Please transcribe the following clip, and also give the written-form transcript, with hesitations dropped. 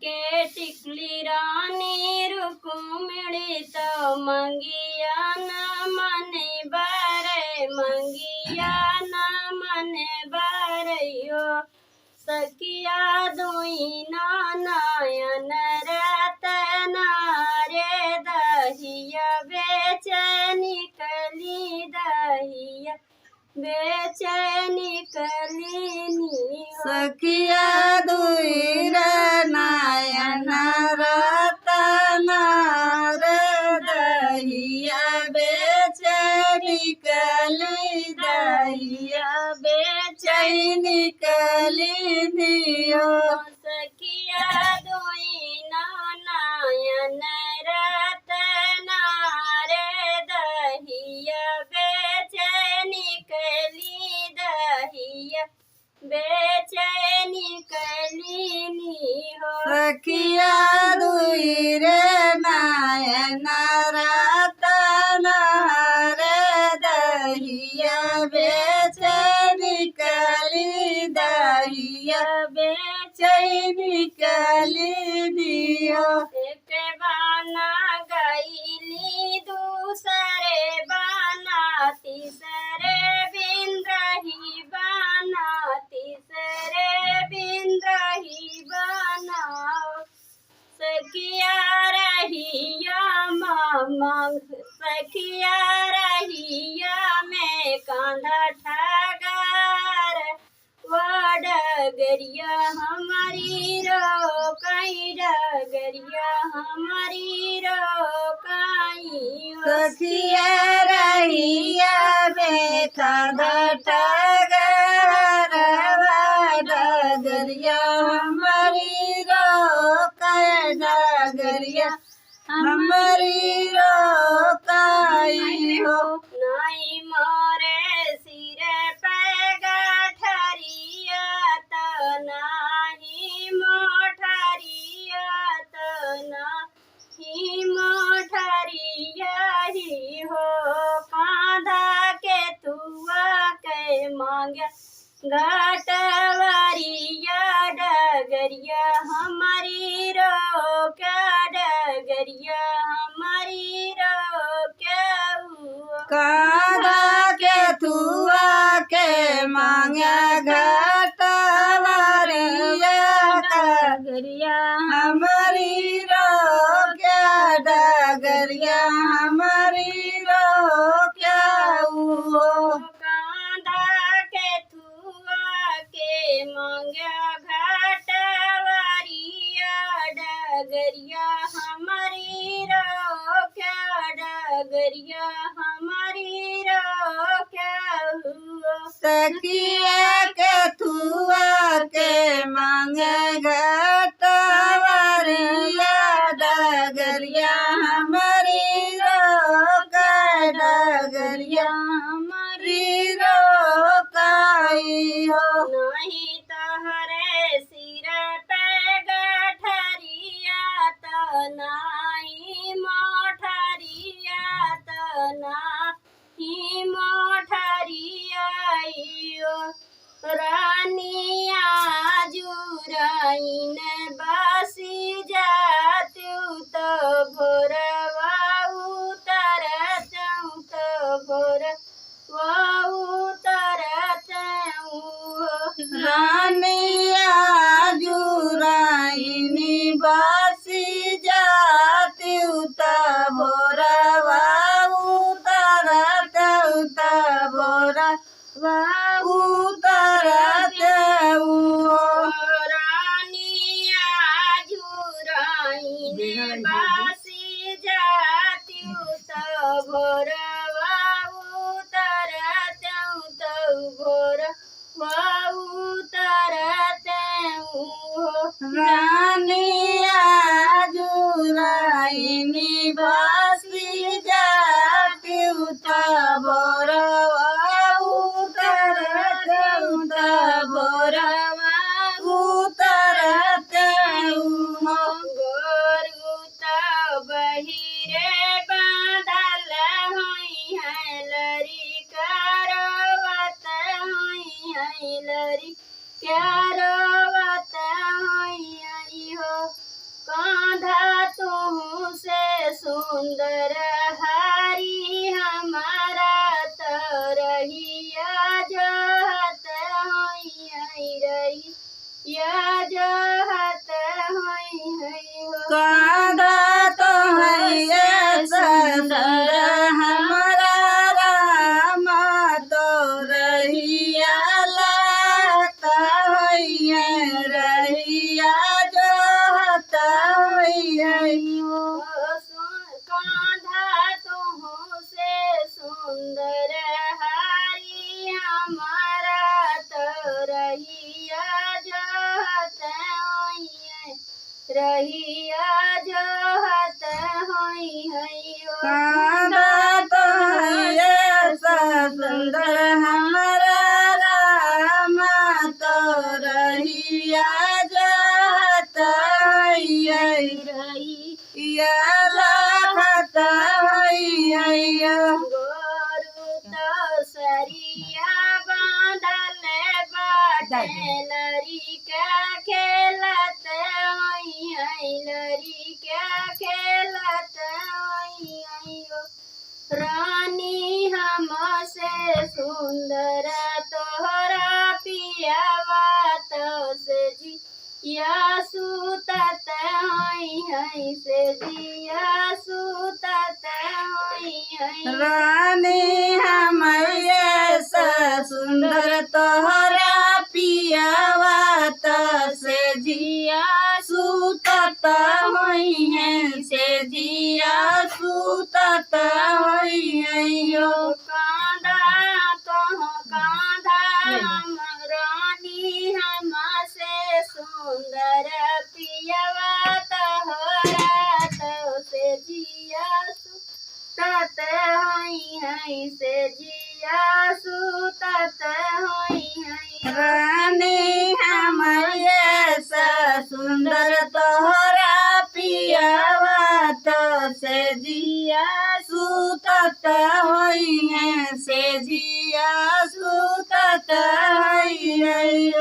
के टिकली रानी रुक्मिणी तो मंगिया न मने बारे मंगिया न मने बारयो सखिया दुई नयन रतन रे दहिया बेचैनी कली दहिया बेचैनी कलीनी सखिया दुई नयन रतन रे दहिया बेचैनी कली दहिया बेचैनी कलीनियो सखिया दुई नयन रतन रे दहिया बेचैनी कली दहिया बेचैनी कलीनी हो सखिया दुई रे नयन रतन रे दहिया बेचैनी कली दहिया बेचैनी कलीनियो एक बाना गईली दूसरे बाना तीसरे बिन रही बाना तीसरे बिन रही बाना सखिया रहिया मांग सखिया रहिया में कांधा ठगार डगरिया हमारी रो कई डगरिया हमारी रो कई सखिया रहिया में कांधा ठगार डगरिया हमारी रो कई डगरिया हमारी रो कई हो नाई मोरे सिर पे गठरिया तो नाही मोठरिया तो नाही मोठरिया ही हो कांधा के तुआ के मांगे घाटवरिया डगरिया हमारी रो क्या डगरिया हमारी रो क्या हुआ कांधा के थुआ के मांगे घाटवरिया डगरिया हमारी रो क्या डगरिया हमारी रो क्या हुआ कांधा के थुआ के मांगा घाटवरिया डगरिया हमारी रो क्या डगरिया हमारी रो क्या हुआ सखिया के थुआ के मांगे घाटवरिया डगरिया हमारी रो का डगरिया हमारी रो काई हो नहीं तहरे सिर पे गठरिया तो नाही मोठरिया तो नाही मोठरिया रानिया जुराइन बसी जातू तो भोरवा उतरत तो भोरवा उतरत रानिया जुराइनी बासी जाती उता भोरवा उतरत उता भोरवा उतरत रानिया रहिया जो हाथ होई है हो कांधा तो है सुंदर हमारा राम तो रहिया लाता है रहिया जो हाथ है कांधा तुह से सुंदर हारी हमारा तो रहिया जो हाथ होई रहिया जो हाथ होई है कांधा तो है सुंदर हमारा राम तो रहिया जो हाथ है रहिया लाखत है गोरु तो सरिया बांधल बाटे लड़िका खेलत होई है लड़िका खेलत होई है रानी हमसे सुंदर तोहरा पियावा तो से जिया सुतत होई है से जिया सुतत होई है रानी हमारे सुंदर तोहरा पियावा से जिया सुतत होई है से जिया सुतत होई है कांधा तो कांधा रानी हमसे सुंदर पियवा तोहरा तो से जिया सुतत होई है से जिया सुतत होई है रानी हमारे सुंदर तोहरा पियावा तो से जिया सुतत होई है से जिया सुतत होई है